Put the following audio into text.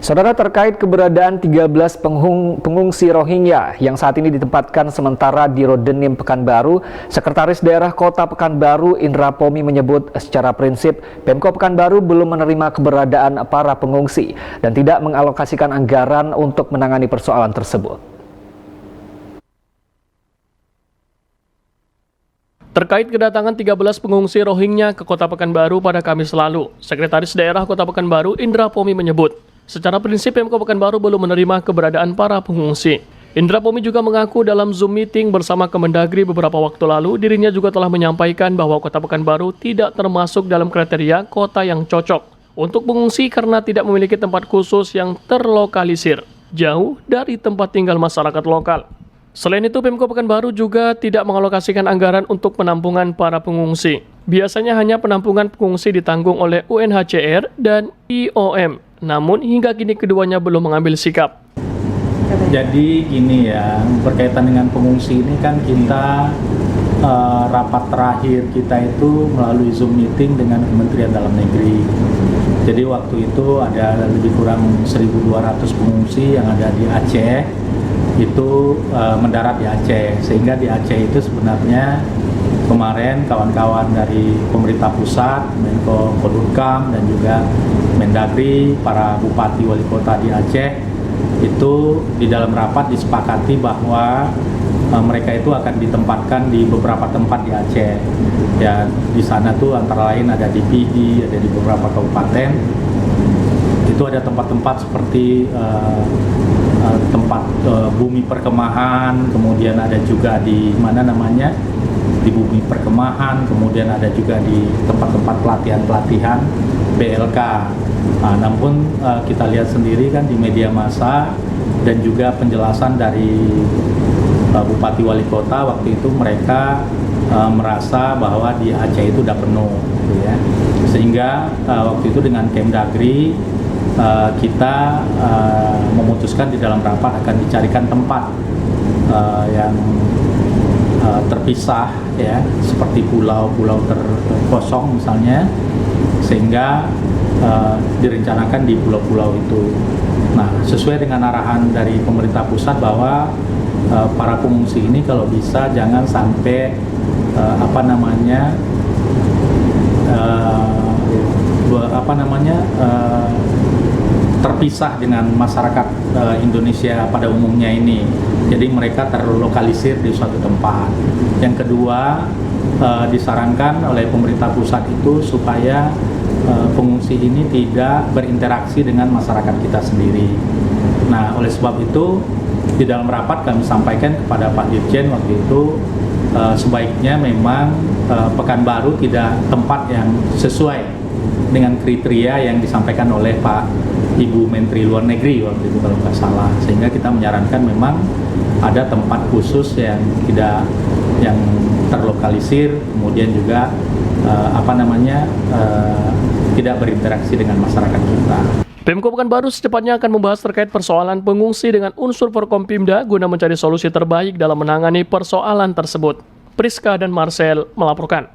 Saudara, terkait keberadaan 13 pengungsi Rohingya yang saat ini ditempatkan sementara di Rodenim Pekanbaru, Sekretaris Daerah Kota Pekanbaru Indra Pomi menyebut secara prinsip Pemko Pekanbaru belum menerima keberadaan para pengungsi dan tidak mengalokasikan anggaran untuk menangani persoalan tersebut. Terkait kedatangan 13 pengungsi Rohingya ke Kota Pekanbaru pada Kamis lalu, Sekretaris Daerah Kota Pekanbaru Indra Pomi menyebut, secara prinsip Pemko Pekanbaru belum menerima keberadaan para pengungsi. Indra Pomi juga mengaku dalam Zoom meeting bersama Kemendagri beberapa waktu lalu, dirinya juga telah menyampaikan bahwa Kota Pekanbaru tidak termasuk dalam kriteria kota yang cocok untuk pengungsi karena tidak memiliki tempat khusus yang terlokalisir, jauh dari tempat tinggal masyarakat lokal. Selain itu, Pemko Pekanbaru juga tidak mengalokasikan anggaran untuk penampungan para pengungsi. Biasanya hanya penampungan pengungsi ditanggung oleh UNHCR dan IOM. Namun hingga kini keduanya belum mengambil sikap. Jadi gini ya, berkaitan dengan pengungsi ini kan kita rapat terakhir kita itu melalui Zoom meeting dengan Kementerian Dalam Negeri. Jadi waktu itu ada lebih kurang 1.200 pengungsi yang ada di Aceh itu mendarat di Aceh, sehingga di Aceh itu sebenarnya kemarin kawan-kawan dari pemerintah pusat, Menko Polhukam dan juga Mendagri, para bupati wali kota di Aceh itu di dalam rapat disepakati bahwa mereka itu akan ditempatkan di beberapa tempat di Aceh. Ya, di sana tuh antara lain ada di Pidi, ada di beberapa kabupaten. Itu ada tempat-tempat seperti tempat bumi perkemahan, kemudian ada juga di mana namanya di bumi perkemahan, kemudian ada juga di tempat-tempat pelatihan BLK. Namun kita lihat sendiri kan di media massa dan juga penjelasan dari Bupati Wali Kota waktu itu mereka merasa bahwa di Aceh itu udah penuh, gitu ya. Sehingga waktu itu dengan Kemdagri kita memutuskan di dalam rapat akan dicarikan tempat yang terpisah ya, seperti pulau-pulau terkosong misalnya, sehingga direncanakan di pulau-pulau itu. Nah, sesuai dengan arahan dari pemerintah pusat bahwa para pengungsi ini kalau bisa jangan sampai terpisah dengan masyarakat Indonesia pada umumnya ini. Jadi mereka terlokalisir di suatu tempat. Yang kedua, disarankan oleh pemerintah pusat itu supaya pengungsi ini tidak berinteraksi dengan masyarakat kita sendiri. Nah, oleh sebab itu di dalam rapat kami sampaikan kepada Pak Dirjen waktu itu sebaiknya memang Pekanbaru tidak tempat yang sesuai dengan kriteria yang disampaikan oleh Pak Ibu Menteri Luar Negeri waktu itu kalau nggak salah, sehingga kita menyarankan memang ada tempat khusus yang terlokalisir, kemudian juga tidak berinteraksi dengan masyarakat kita. Pemko Pekanbaru secepatnya akan membahas terkait persoalan pengungsi dengan unsur Forkompimda guna mencari solusi terbaik dalam menangani persoalan tersebut. Priska dan Marcel melaporkan.